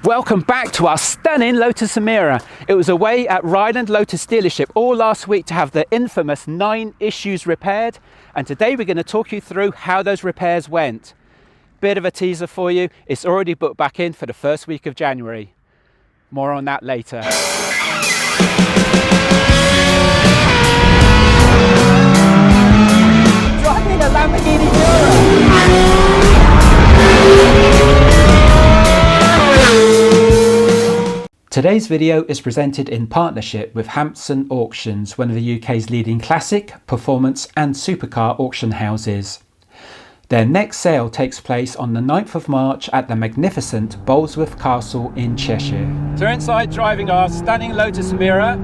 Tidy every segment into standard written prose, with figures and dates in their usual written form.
Welcome back to our stunning Lotus Emira. It was away at Ryland Lotus dealership all last week to have the infamous 9 issues repaired, and today we're going to talk you through how those repairs went. Bit of a teaser for you, it's already booked back in for the first week of January. More on that later. Driving a Lamborghini Miura. Today's video is presented in partnership with Hampson Auctions, one of the UK's leading classic, performance and supercar auction houses. Their next sale takes place on the 9th of March at the magnificent Bolesworth Castle in Cheshire. So we're inside driving our stunning Lotus Emira.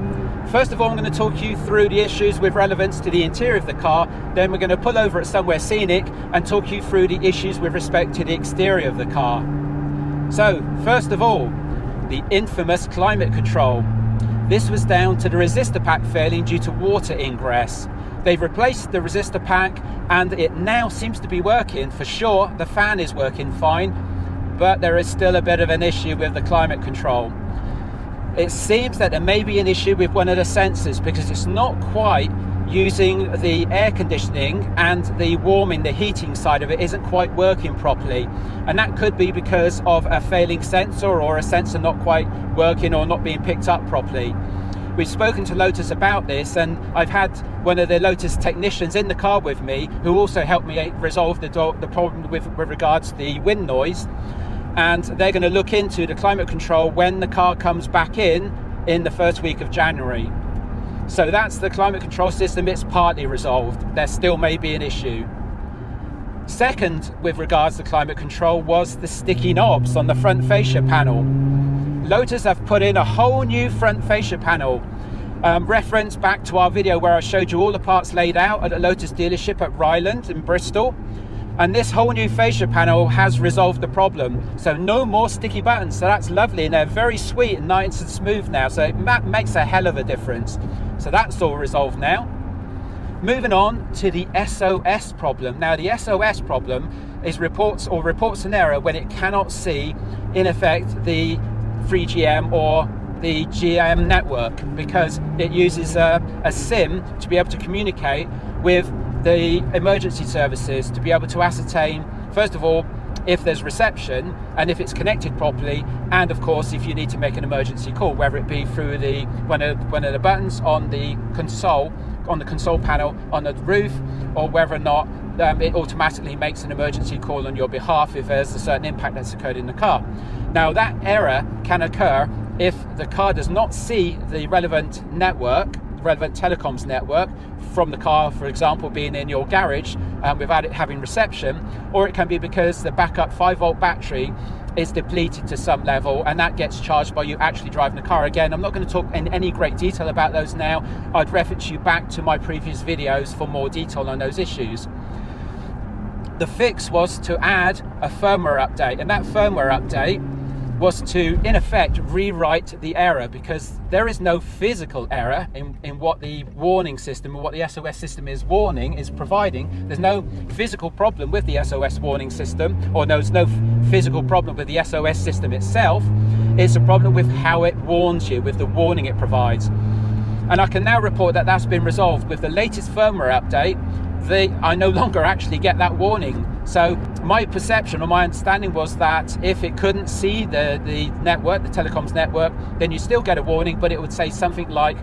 First of all, I'm going to talk you through the issues with relevance to the interior of the car. Then we're going to pull over at somewhere scenic and talk you through the issues with respect to the exterior of the car. So first of all, the infamous climate control. This was down to the resistor pack failing due to water ingress. They've replaced the resistor pack and it now seems to be working. For sure, the fan is working fine, but there is still a bit of an issue with the climate control. It seems that there may be an issue with one of the sensors because it's not quite using the air conditioning, and the warming, the heating side of it isn't quite working properly, and that could be because of a failing sensor or a sensor not quite working or not being picked up properly. We've spoken to Lotus about this, and I've had one of the Lotus technicians in the car with me who also helped me resolve the problem with regards to the wind noise, and they're going to look into the climate control when the car comes back in the first week of January. So that's the climate control system. It's partly resolved. There still may be an issue. Second, with regards to climate control, was the sticky knobs on the front fascia panel. Lotus have put in a whole new front fascia panel. Reference back to our video where I showed you all the parts laid out at a Lotus dealership at Ryland in Bristol. And this whole new fascia panel has resolved the problem. So no more sticky buttons. So that's lovely, and they're very sweet and nice and smooth now. So that makes a hell of a difference. So that's all resolved now. Moving on to the S.O.S problem. Now the S.O.S problem is reports an error when it cannot see, in effect, the 3GM or the GM network, because it uses a SIM to be able to communicate with the emergency services to be able to ascertain, first of all, if there's reception and if it's connected properly, and of course if you need to make an emergency call, whether it be through one of the buttons on the console panel on the roof, or whether or not it automatically makes an emergency call on your behalf if there's a certain impact that's occurred in the car. Now that error can occur if the car does not see the relevant telecoms network from the car, for example, being in your garage without it having reception, or it can be because the backup 5-volt battery is depleted to some level and that gets charged by you actually driving the car. Again, I'm not going to talk in any great detail about those now. I'd reference you back to my previous videos for more detail on those issues. The fix was to add a firmware update, and that firmware update was to, in effect, rewrite the error, because there is no physical error in what the warning system or what the S.O.S system is providing. There's no physical problem with the S.O.S warning system, or there's no physical problem with the S.O.S system itself. It's a problem with how it warns you, with the warning it provides. And I can now report that that's been resolved. With the latest firmware update, I no longer actually get that warning. So my perception or my understanding was that if it couldn't see the network, the telecoms network, then you still get a warning, but it would say something like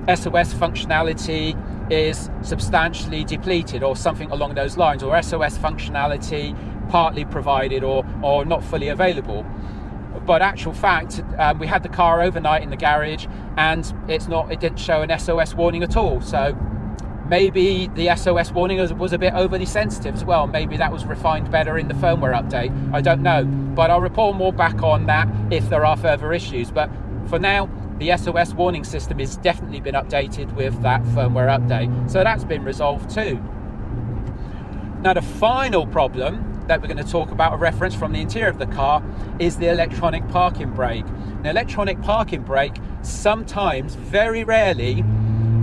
S.O.S functionality is substantially depleted, or something along those lines, or S.O.S functionality partly provided or not fully available. But actual fact, we had the car overnight in the garage and it didn't show an S.O.S warning at all. So maybe the S.O.S warning was a bit overly sensitive as well. Maybe that was refined better in the firmware update. I don't know, but I'll report more back on that if there are further issues. But for now, the S.O.S warning system has definitely been updated with that firmware update. So that's been resolved too. Now the final problem that we're going to talk about, a reference from the interior of the car, is the electronic parking brake. Now electronic parking brake sometimes, very rarely,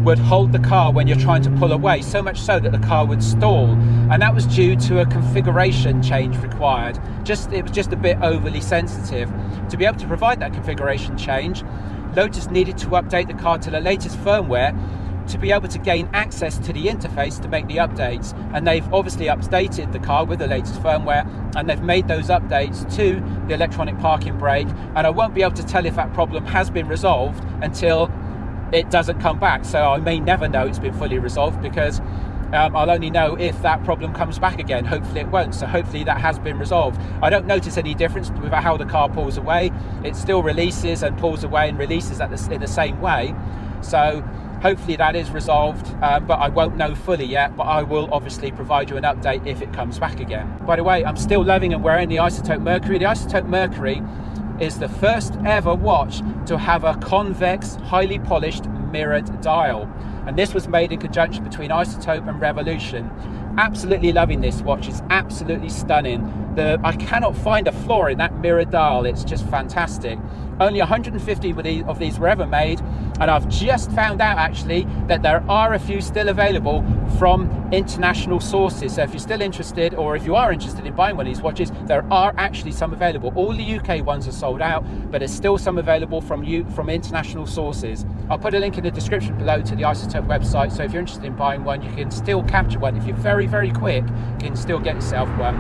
would hold the car when you're trying to pull away, so much so that the car would stall, and that was due to a configuration change required. It was just a bit overly sensitive. To be able to provide that configuration change, Lotus needed to update the car to the latest firmware to be able to gain access to the interface to make the updates, and they've obviously updated the car with the latest firmware, and they've made those updates to the electronic parking brake, and I won't be able to tell if that problem has been resolved until it doesn't come back. So I may never know it's been fully resolved, because I'll only know if that problem comes back again. Hopefully it won't, so hopefully that has been resolved. I don't notice any difference with how the car pulls away. It still releases and pulls away and releases in the same way, so hopefully that is resolved, but I won't know fully yet, but I will obviously provide you an update if it comes back again. By the way, I'm still loving and wearing the Isotope Mercury. The Isotope Mercury is the first ever watch to have a convex, highly polished mirrored dial, and this was made in conjunction between Isotope and Revolution. Absolutely loving this watch. It's absolutely stunning. I cannot find a flaw in that mirrored dial. It's just fantastic. Only 150 of these were ever made, and I've just found out actually that there are a few still available from international sources. So if you're still interested, or if you are interested in buying one of these watches, there are actually some available. All the UK ones are sold out, but there's still some available from international sources. I'll put a link in the description below to the Isotope website, so if you're interested in buying one, you can still capture one. If you're very, very quick, you can still get yourself one.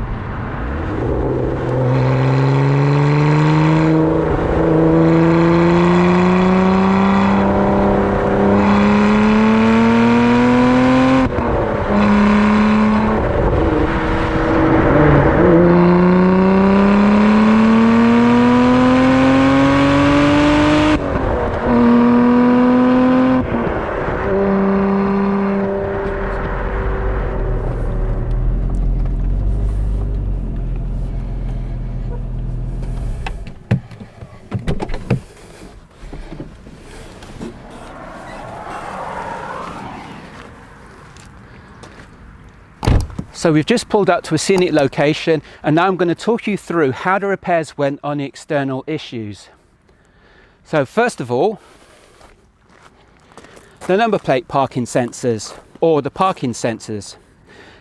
So we've just pulled up to a scenic location, and now I'm going to talk you through how the repairs went on the external issues. So first of all, the number plate parking sensors, or the parking sensors,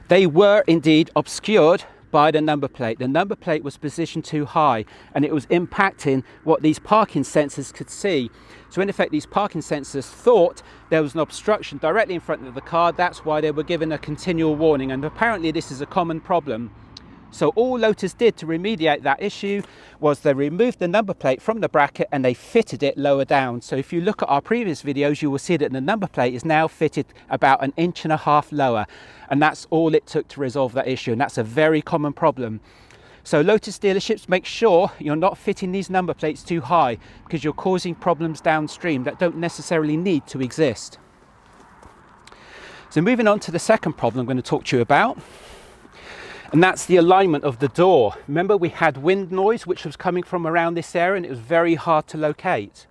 they were indeed obscured by the number plate. The number plate was positioned too high, and it was impacting what these parking sensors could see. So in effect, these parking sensors thought there was an obstruction directly in front of the car. That's why they were given a continual warning, and apparently this is a common problem. So all Lotus did to remediate that issue was they removed the number plate from the bracket and they fitted it lower down. So if you look at our previous videos, you will see that the number plate is now fitted about 1.5 inches lower, and that's all it took to resolve that issue, and that's a very common problem. So Lotus dealerships, make sure you're not fitting these number plates too high, because you're causing problems downstream that don't necessarily need to exist. So moving on to the second problem I'm going to talk to you about, and that's the alignment of the door. Remember, we had wind noise which was coming from around this area, and it was very hard to locate.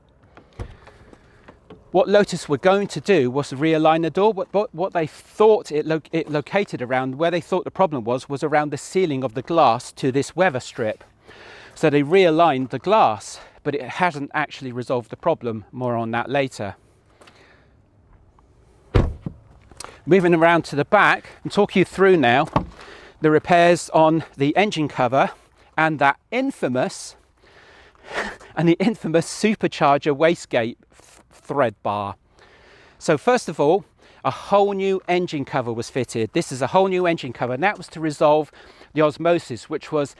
What Lotus were going to do was realign the door. What they thought it located around, where they thought the problem was around the sealing of the glass to this weather strip. So they realigned the glass, but it hasn't actually resolved the problem. More on that later. Moving around to the back and talk you through now the repairs on the engine cover and that infamous supercharger wastegate thread bar. So first of all, a whole new engine cover was fitted. This is a whole new engine cover, and that was to resolve the osmosis, which was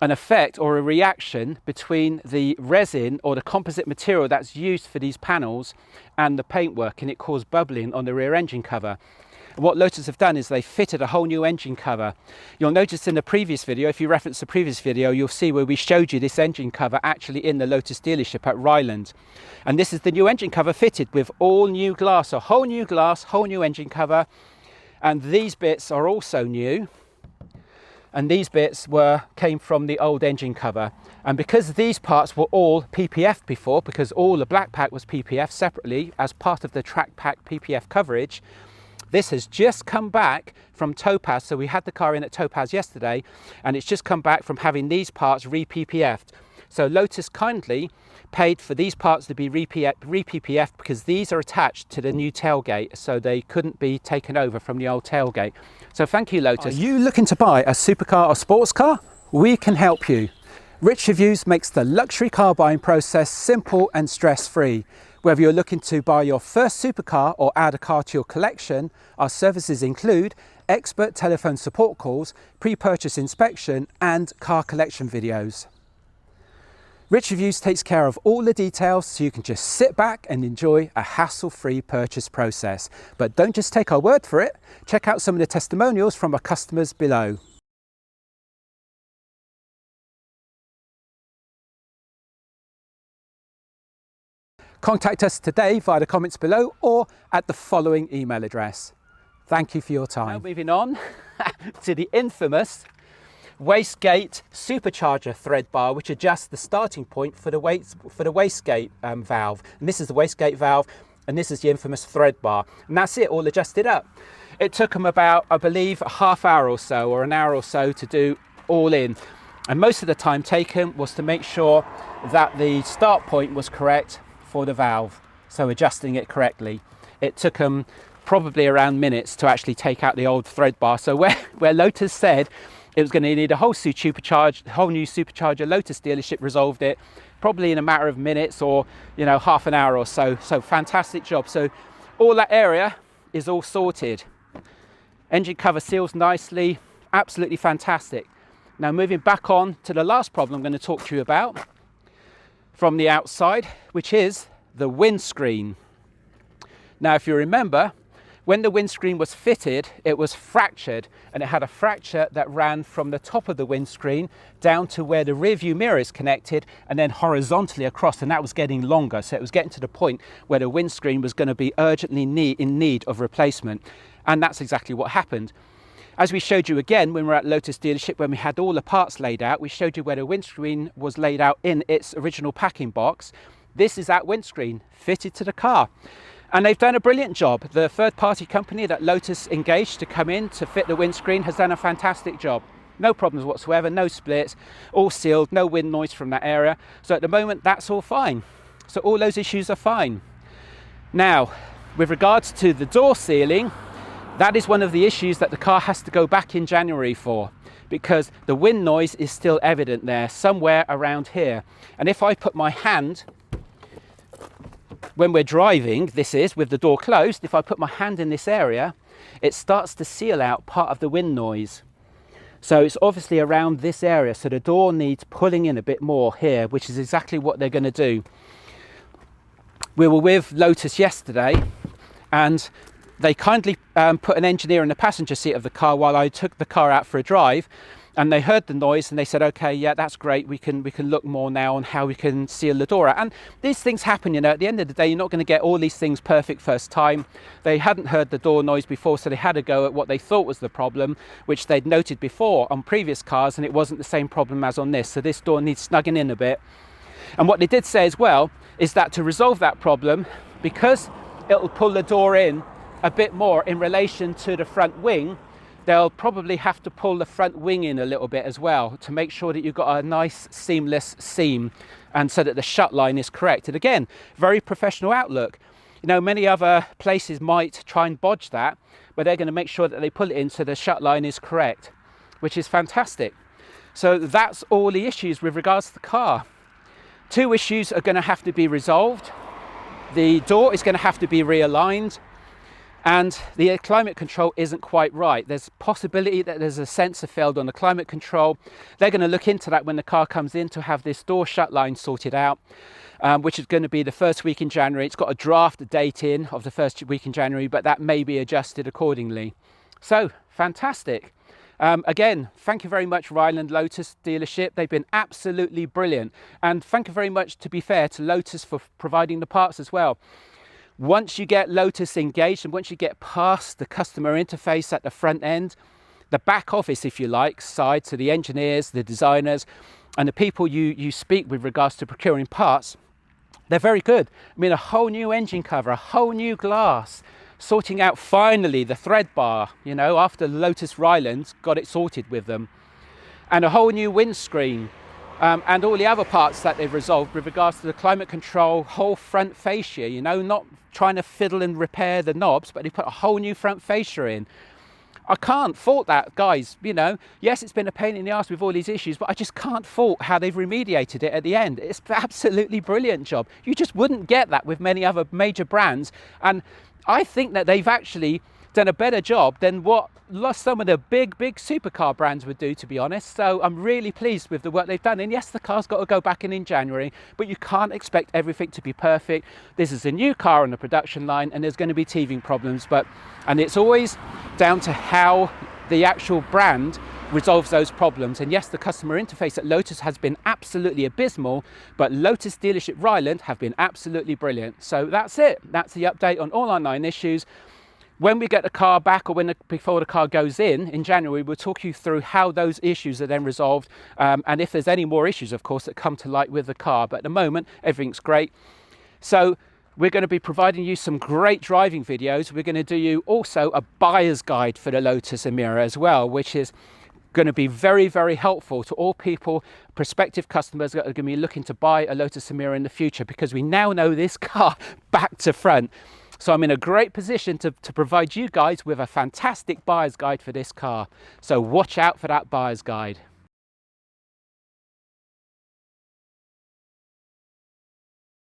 an effect or a reaction between the resin or the composite material that's used for these panels and the paintwork, and it caused bubbling on the rear engine cover. What Lotus have done is they fitted a whole new engine cover. You'll notice in the previous video, if you reference the previous video, you'll see where we showed you this engine cover actually in the Lotus dealership at Ryland. And this is the new engine cover fitted with all new glass, so whole new glass, whole new engine cover. And these bits are also new. And these bits came from the old engine cover. And because these parts were all PPF before, because all the black pack was PPF separately as part of the track pack PPF coverage, this has just come back from Topaz. So we had the car in at Topaz yesterday, and it's just come back from having these parts re-PPF'd. So Lotus kindly paid for these parts to be re-PPF because these are attached to the new tailgate, so they couldn't be taken over from the old tailgate. So thank you, Lotus. Are you looking to buy a supercar or sports car? We can help you. Rich Reviews makes the luxury car buying process simple and stress-free. Whether you're looking to buy your first supercar or add a car to your collection, our services include expert telephone support calls, pre-purchase inspection and car collection videos. Rich Reviews takes care of all the details so you can just sit back and enjoy a hassle-free purchase process. But don't just take our word for it, check out some of the testimonials from our customers below. Contact us today via the comments below or at the following email address. Thank you for your time. Now moving on to the infamous wastegate supercharger thread bar, which adjusts the starting point for the wastegate valve. And this is the wastegate valve, and this is the infamous thread bar. And that's it, all adjusted up. It took them about, I believe, a half hour or so, or an hour or so to do all in. And most of the time taken was to make sure that the start point was correct for the valve, so adjusting it correctly. It took them probably around minutes to actually take out the old thread bar. So where Lotus said it was going to need a whole new supercharger, Lotus dealership resolved it probably in a matter of minutes, or half an hour or so. So fantastic job. So all that area is all sorted. Engine cover seals nicely, absolutely fantastic. Now moving back on to the last problem I'm going to talk to you about from the outside, which is the windscreen. Now, if you remember, when the windscreen was fitted, it was fractured, and it had a fracture that ran from the top of the windscreen down to where the rear view mirror is connected, and then horizontally across, and that was getting longer. So it was getting to the point where the windscreen was going to be urgently in need of replacement. And that's exactly what happened. As we showed you again when we were at Lotus dealership, when we had all the parts laid out, we showed you where the windscreen was laid out in its original packing box. This is that windscreen fitted to the car. And they've done a brilliant job. The third-party company that Lotus engaged to come in to fit the windscreen has done a fantastic job. No problems whatsoever, no splits, all sealed, no wind noise from that area. So at the moment, that's all fine. So all those issues are fine. Now, with regards to the door sealing, that is one of the issues that the car has to go back in January for, because the wind noise is still evident there somewhere around here. And if I put my hand, when we're driving, this is with the door closed, if I put my hand in this area, it starts to seal out part of the wind noise. So it's obviously around this area, so the door needs pulling in a bit more here, which is exactly what they're going to do. We were with Lotus yesterday, and they kindly put an engineer in the passenger seat of the car while I took the car out for a drive, and they heard the noise and they said, okay, yeah, that's great, we can look more now on how we can seal the door out. And these things happen, at the end of the day, you're not going to get all these things perfect first time. They hadn't heard the door noise before, so they had to go at what they thought was the problem, which they'd noted before on previous cars, and it wasn't the same problem as on this. So this door needs snugging in a bit. And what they did say as well is that to resolve that problem, because it'll pull the door in a bit more in relation to the front wing, they'll probably have to pull the front wing in a little bit as well to make sure that you've got a nice seamless seam, and so that the shut line is correct. And again, very professional outlook. Many other places might try and bodge that, but they're going to make sure that they pull it in so the shut line is correct, which is fantastic. So that's all the issues with regards to the car. Two issues are going to have to be resolved. The door is going to have to be realigned, and the climate control isn't quite right. There's a possibility that there's a sensor failed on the climate control. They're going to look into that when the car comes in to have this door shut line sorted out, which is going to be the first week in January. It's got a draft date in of the first week in January, but that may be adjusted accordingly. So fantastic. Again, thank you very much, Ryland Lotus dealership. They've been absolutely brilliant. And thank you very much, to be fair, to Lotus for providing the parts as well. Once you get Lotus engaged, and once you get past the customer interface at the front end, the back office, if you like, side, so the engineers, the designers, and the people you speak with regards to procuring parts, they're very good. I mean, a whole new engine cover, a whole new glass, sorting out finally the thread bar, after Lotus Rylands got it sorted with them, and a whole new windscreen. and all the other parts that they've resolved with regards to the climate control, whole front fascia, you know, not trying to fiddle and repair the knobs, but they put a whole new front fascia in. I can't fault that, guys. You know, yes, it's been a pain in the ass with all these issues, but I just can't fault how they've remediated it at the end. It's an absolutely brilliant job. You just wouldn't get that with many other major brands. And I think that they've actually done a better job than what some of the big supercar brands would do, to be honest. So I'm really pleased with the work they've done. And yes, the car's got to go back in January, but you can't expect everything to be perfect. This is a new car on the production line, and there's going to be teething problems, and it's always down to how the actual brand resolves those problems. And yes, the customer interface at Lotus has been absolutely abysmal, but Lotus dealership Ryland have been absolutely brilliant. So that's it. That's the update on all our 9 issues. When we get the car back, or before the car goes in January, we'll talk you through how those issues are then resolved, and if there's any more issues, of course, that come to light with the car. But at the moment, everything's great. So we're going to be providing you some great driving videos. We're going to do you also a buyer's guide for the Lotus Emira as well, which is going to be very, very helpful to all people, prospective customers that are going to be looking to buy a Lotus Emira in the future, because we now know this car back to front. So I'm in a great position to provide you guys with a fantastic buyer's guide for this car. So watch out for that buyer's guide.